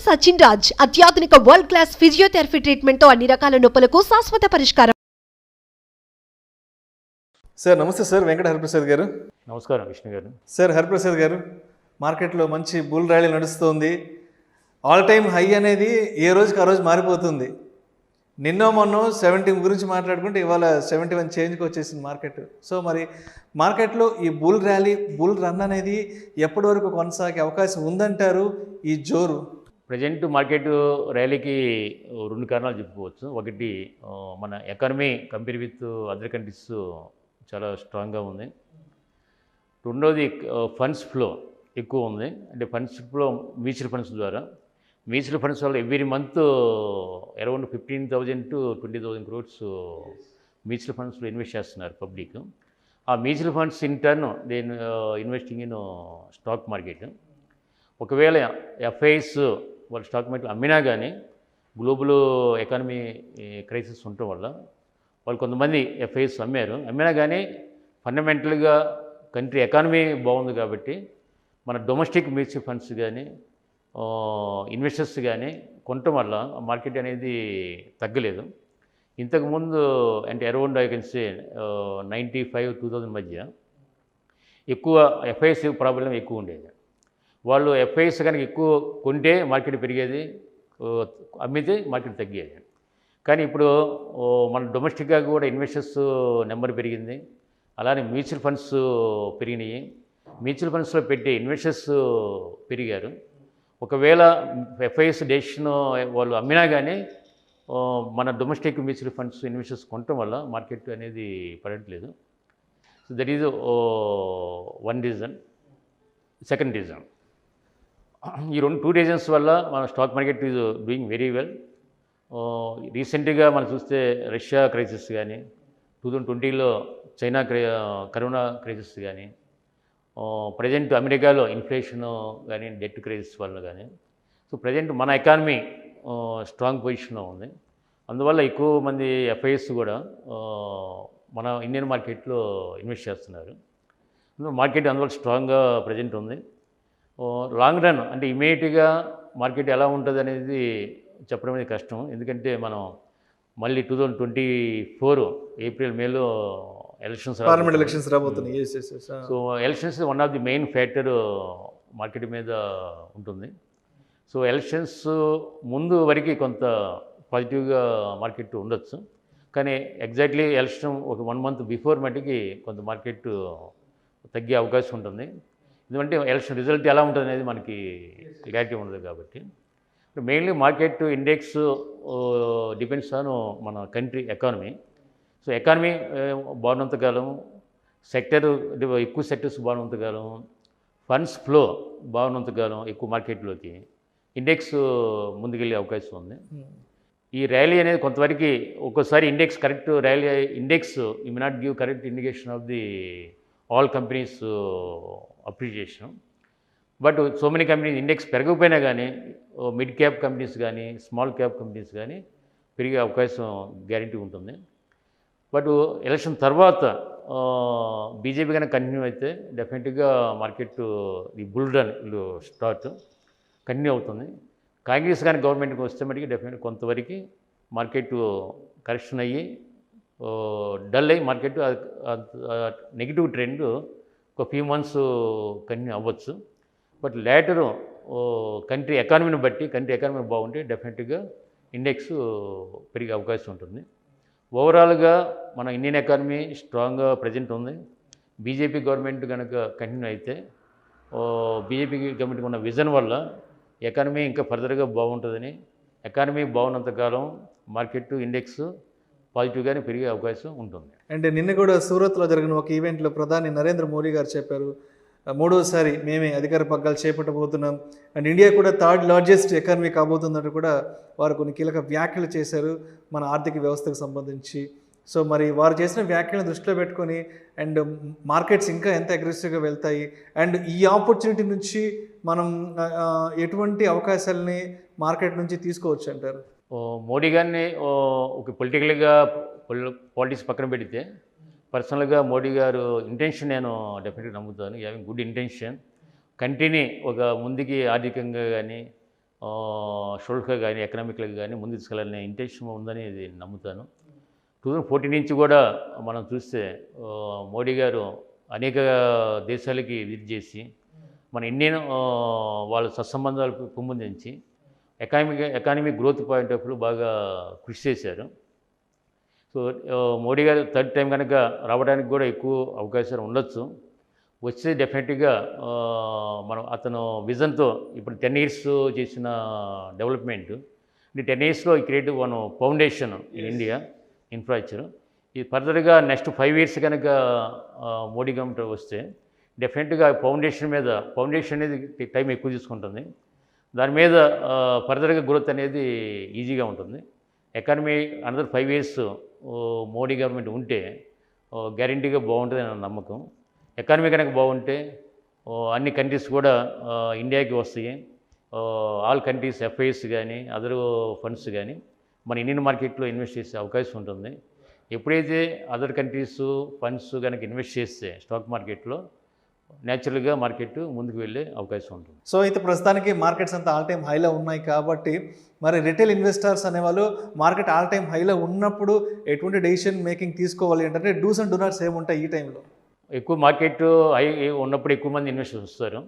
సచిన్ రాజ్ అత్యాధునిక world class physiotherapy treatment తో అన్ని రకాల నొప్పులకు శాశ్వత పరిష్కారం. సార్ నమస్తే సార్, వెంకట హరిప్రసాద్ గారు. నమస్కారం విష్ణు గారు. సార్ హరిప్రసాద్ గారు, మార్కెట్లో మంచి బుల్ ర్యాలీ నడుస్తుంది. ఆల్ టైమ్ హై అనేది ఏ రోజుకి ఆ రోజు మారిపోతుంది. నిన్న మొన్న 70 గురించి మాట్లాడుకుంటే ఇవాళ 71 చేంజ్కి వచ్చేసింది మార్కెట్. సో మరి మార్కెట్లో ఈ బుల్ ర్యాలీ, బుల్ రన్ అనేది ఎప్పటి వరకు కొనసాగే అవకాశం ఉందంటారు? ఈ జోరు ప్రజెంట్ మార్కెట్ ర్యాలీకి 2 కారణాలు చెప్పుకోవచ్చు. ఒకటి, మన economy compare with other countries చాలా స్ట్రాంగ్గా ఉంది. రెండోది, ఫండ్స్ ఫ్లో ఎక్కువ ఉంది. అంటే ఫండ్స్ ఫ్లో మ్యూచువల్ ఫండ్స్ ద్వారా, మ్యూచువల్ ఫండ్స్ వల్ల every month around 15,000 to 20,000 crores mutual ఫండ్స్లో ఇన్వెస్ట్ చేస్తున్నారు పబ్లిక్. ఆ mutual funds in turn investing in stock market. ఒకవేళ ఎఫ్ఐస్ వాళ్ళు స్టాక్ మార్కెట్ అమ్మినా కానీ గ్లోబల్ ఎకానమీ క్రైసిస్ ఉండటం వల్ల వాళ్ళు కొంతమంది ఎఫ్ఐస్ అమ్మినా కానీ ఫండమెంటల్గా కంట్రీ ఎకానమీ బాగుంది కాబట్టి మన డొమెస్టిక్ మ్యూచువల్ ఫండ్స్ కానీ ఇన్వెస్టర్స్ కానీ కొనటం వల్ల మార్కెట్ అనేది తగ్గలేదు. ఇంతకుముందు అంటే అరౌండ్ ఐ కెన్ సే 95-2000 మధ్య ఎక్కువ ఎఫ్ఐఎస్ ప్రాబ్లం ఎక్కువ ఉండేది. వాళ్ళు ఎఫ్ఐఎస్ కనుక ఎక్కువ కొంటే మార్కెట్ పెరిగేది, అమ్మితే మార్కెట్ తగ్గేది. కానీ ఇప్పుడు మన డొమెస్టిక్గా కూడా ఇన్వెస్టర్స్ నెంబర్ పెరిగింది, అలానే మ్యూచువల్ ఫండ్స్ పెరిగినాయి. మ్యూచువల్ ఫండ్స్లో పెట్టే ఇన్వెస్టర్స్ పెరిగారు. ఒకవేళ ఎఫ్ఐఎస్ డెసిషన్ వాళ్ళు అమ్మినా కానీ మన డొమెస్టిక్ మ్యూచువల్ ఫండ్స్ ఇన్వెస్టర్స్ కొనటం వల్ల మార్కెట్ అనేది పడట్లేదు. So that is one reason. Second reason, ఈ 2 రీజన్స్ వల్ల మన stock market is doing very well. రీసెంట్గా మనం చూస్తే రష్యా క్రైసిస్ కానీ, 2020లో చైనా కరోనా క్రైసిస్ కానీ, ప్రజెంట్ అమెరికాలో ఇన్ఫ్లేషన్ కానీ, డెట్ క్రైసిస్ వల్ల కానీ, సో ప్రజెంట్ మన ఎకానమీ స్ట్రాంగ్ పొజిషన్లో ఉంది. అందువల్ల ఎక్కువ మంది ఎఫ్ఐఎస్ కూడా మన ఇండియన్ మార్కెట్లో ఇన్వెస్ట్ చేస్తున్నారు. మార్కెట్ అందువల్ల స్ట్రాంగ్గా ప్రజెంట్ ఉంది. లాంగ్ రన్ అంటే ఇమీడియట్గా మార్కెట్ ఎలా ఉంటుంది అనేది చెప్పడం అనేది కష్టం. ఎందుకంటే మనం మళ్ళీ 2024 ఏప్రిల్ మేలో పార్లమెంట్ ఎలక్షన్స్ రాబోతున్నాయి. So elections one of the main factor market మీద ఉంటుంది. సో ఎలక్షన్స్ ముందు వరకు కొంత పాజిటివ్గా మార్కెట్ ఉండొచ్చు, కానీ ఎగ్జాక్ట్లీ ఎలక్షన్ ఒక 1 month బిఫోర్ మటుకి కొంత మార్కెట్ తగ్గే అవకాశం ఉంటుంది. ఎందుకంటే ఎలక్షన్ రిజల్ట్ ఎలా ఉంటుంది అనేది మనకి క్లారిటీ ఉండదు కాబట్టి. Mainly market index depends on మన కంట్రీ ఎకానమీ. సో ఎకానమీ బాగున్నంతకాలం, సెక్టర్ ఎక్కువ సెక్టర్స్ బాగున్నంతకాలం, ఫండ్స్ ఫ్లో బాగున్నంతకాలం ఎక్కువ మార్కెట్లోకి ఇండెక్స్ ముందుకెళ్ళే అవకాశం ఉంది. ఈ ర్యాలీ అనేది కొంతవరకు ఒక్కోసారి index correct rally index you may not give correct indication of the all companies appreciation. But so many companies index పెరగకపోయినా కానీ మిడ్ క్యాప్ కంపెనీస్ కానీ, స్మాల్ క్యాప్ కంపెనీస్ కానీ పెరిగే అవకాశం గ్యారంటీ ఉంటుంది. బట్ ఎలక్షన్ తర్వాత బీజేపీ కనుక కంటిన్యూ అయితే డెఫినెట్గా మార్కెట్ ఈ బుల్ రన్ స్టార్ట్ కంటిన్యూ అవుతుంది. కాంగ్రెస్ కానీ గవర్నమెంట్కి వస్తే మటుకు డెఫినెట్గా కొంతవరకు మార్కెట్ కరెక్షన్ అయ్యి డల్ అయ్యి మార్కెట్ నెగిటివ్ ట్రెండ్ ఒక ఫ్యూ మంత్స్ కంటిన్యూ అవ్వచ్చు. బట్ లేటరు కంట్రీ ఎకానమీని బట్టి, కంట్రీ ఎకానమీ బాగుంటే డెఫినెట్గా ఇండెక్స్ పెరిగే అవకాశం ఉంటుంది. ఓవరాల్గా మన ఇండియన్ ఎకానమీ స్ట్రాంగ్గా ప్రజెంట్ ఉంది. బీజేపీ గవర్నమెంట్ కనుక కంటిన్యూ అయితే బీజేపీ గవర్నమెంట్కి ఉన్న విజన్ వల్ల ఎకానమీ ఇంకా ఫర్దర్గా బాగుంటుందని, ఎకానమీ బాగున్నంతకాలం మార్కెట్ ఇండెక్స్ పాజిటివ్గానే పెరిగే అవకాశం ఉంటుంది. అంటే నిన్న కూడా సూరత్లో జరిగిన ఒక ఈవెంట్లో ప్రధాని నరేంద్ర మోడీ గారు చెప్పారు, 3వసారి మేమే అధికార పగ్గాలు చేపట్టబోతున్నాం అండ్ ఇండియా కూడా 3rd లార్జెస్ట్ ఎకానమీ కాబోతుందంటూ కూడా వారు కొన్ని కీలక వ్యాఖ్యలు చేశారు మన ఆర్థిక వ్యవస్థకు సంబంధించి. సో మరి వారు చేసిన వ్యాఖ్యలను దృష్టిలో పెట్టుకొని అండ్ మార్కెట్స్ ఇంకా ఎంత అగ్రెసివ్గా వెళ్తాయి అండ్ ఈ ఆపర్చునిటీ నుంచి మనం ఎటువంటి అవకాశాలని మార్కెట్ నుంచి తీసుకోవచ్చు అంటారు? మోడీ గారిని ఒక పొలిటికల్గా పాలిటిక్స్ పక్కన పెడితే పర్సనల్గా మోడీ గారు ఇంటెన్షన్ నేను డెఫినెట్గా నమ్ముతాను. హ్యావింగ్ గుడ్ ఇంటెన్షన్, కంట్రీని ఒక ముందుకి ఆర్థికంగా కానీ సోషల్గా కానీ ఎకనామిక్గా కానీ ముందు తీసుకెళ్ళాలనే ఇంటెన్షన్ ఉందని ఇది నమ్ముతాను. 2014 నుంచి కూడా మనం చూస్తే మోడీ గారు అనేక దేశాలకి విజిట్ చేసి మన ఇండియన్ వాళ్ళ సత్సంబంధాలు పెంపొందించి economic growth point of view బాగా కృషి చేశారు. సో మోడీ గారు థర్డ్ టైం కనుక రావడానికి కూడా ఎక్కువ అవకాశాలు ఉండొచ్చు. వచ్చే డెఫినెట్గా మనం అతను విజన్తో ఇప్పుడు 10 years చేసిన డెవలప్మెంట్ ఈ 10 yearsలో ఈ creative one foundation in India infrastructure. ఇది ఫర్దర్గా నెక్స్ట్ 5 years కనుక మోడీ గవర్నమెంట్ వస్తే డెఫినెట్గా ఫౌండేషన్ అనేది టైం ఎక్కువ తీసుకుంటుంది. దాని మీద ఫర్దర్గా గ్రోత్ అనేది ఈజీగా ఉంటుంది. Economy another 5 years Modi government ఉంటే గ్యారంటీగా బాగుంటుంది నా నమ్మకం. ఎకానమీ కనుక బాగుంటే అన్ని కంట్రీస్ కూడా ఇండియాకి వస్తాయి. ఆల్ కంట్రీస్ ఎఫ్ఐఎస్ కానీ అదర్ ఫండ్స్ కానీ మన ఇండియన్ మార్కెట్లో ఇన్వెస్ట్ చేసే అవకాశం ఉంటుంది. ఎప్పుడైతే అదర్ కంట్రీస్ ఫండ్స్ కనుక ఇన్వెస్ట్ చేస్తే స్టాక్ మార్కెట్లో న్యాచురల్గా మార్కెట్ ముందుకు వెళ్ళే అవకాశం ఉంటుంది. సో అయితే ప్రస్తుతానికి మార్కెట్స్ అంతా ఆల్ టైమ్ హైలో ఉన్నాయి కాబట్టి మరి రిటైల్ ఇన్వెస్టర్స్ అనేవాళ్ళు మార్కెట్ ఆల్ టైమ్ హైలో ఉన్నప్పుడు ఎటువంటి డెసిషన్ మేకింగ్ తీసుకోవాలి అంటే డూస్ అండ్ డూ నాట్స్ ఏముంటాయి ఈ టైంలో? ఎక్కువ మార్కెట్ హై ఉన్నప్పుడు ఎక్కువ మంది ఇన్వెస్టర్స్ వస్తారు.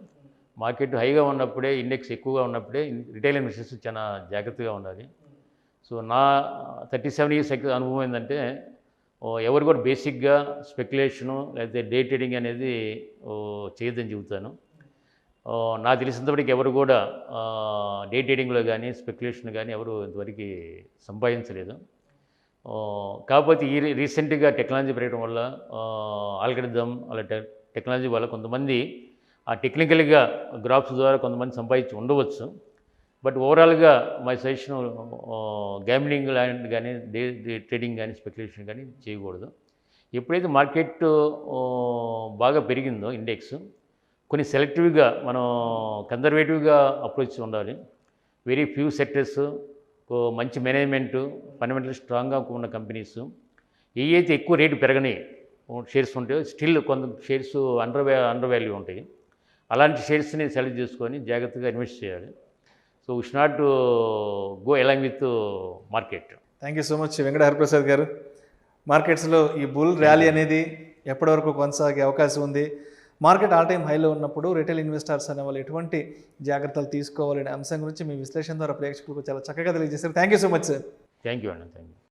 మార్కెట్ హైగా ఉన్నప్పుడే ఇండెక్స్ ఎక్కువగా ఉన్నప్పుడే రిటైల్ ఇన్వెస్టర్స్ చాలా జాగ్రత్తగా ఉండాలి. సో నా 37 years అనుభవం ఏంటంటే ఎవరు కూడా బేసిక్గా స్పెక్యులేషను లేకపోతే డే ట్రేడింగ్ అనేది చేయొద్దని చెబుతాను. నాకు తెలిసినంతవరకు ఎవరు కూడా డే ట్రేడింగ్లో కానీ స్పెక్యులేషన్ కానీ ఎవరు ఇంతవరకు సంపాదించలేదు. కాకపోతే ఈ రీసెంట్గా టెక్నాలజీ పెరగడం వల్ల ఆల్గరిథం అలా టెక్నాలజీ వల్ల కొంతమంది ఆ టెక్నికల్గా గ్రాఫ్స్ ద్వారా కొంతమంది సంపాదించి ఉండవచ్చు. బట్ ఓవరాల్గా మై సజెషన్ గ్యామ్లింగ్ లాంటి కానీ డే ట్రేడింగ్ కానీ స్పెక్యులేషన్ కానీ చేయకూడదు. ఎప్పుడైతే మార్కెట్ బాగా పెరిగిందో ఇండెక్స్ కొన్ని సెలెక్టివ్గా మనం కన్జర్వేటివ్గా అప్రోచ్ ఉండాలి. వెరీ ఫ్యూ సెక్టర్స్ మంచి మేనేజ్మెంటు ఫండమెంటల్ స్ట్రాంగ్గా ఉన్న కంపెనీస్ ఏవైతే ఎక్కువ రేటు పెరగని షేర్స్ ఉంటాయో స్టిల్ కొంత షేర్స్ అండర్ వాల్యూ ఉంటాయి. అలాంటి షేర్స్ని సెలెక్ట్ చేసుకొని జాగ్రత్తగా ఇన్వెస్ట్ చేయాలి. So we should not go along with market. Thank you so much Venkata Hariprasad garu. మార్కెట్స్లో ఈ బుల్ ర్యాలీ అనేది ఎప్పటి వరకు కొనసాగే అవకాశం ఉంది, మార్కెట్ ఆల్ టైమ్ హైలో ఉన్నప్పుడు రిటైల్ ఇన్వెస్టర్స్ అనే వాళ్ళు ఎటువంటి జాగ్రత్తలు తీసుకోవాలనే అంశం గురించి మీ విశ్లేషణ ద్వారా ప్రేక్షకులకు చాలా చక్కగా తెలియజేశారు. Thank you so much sir. Thank you అండి. Thank you.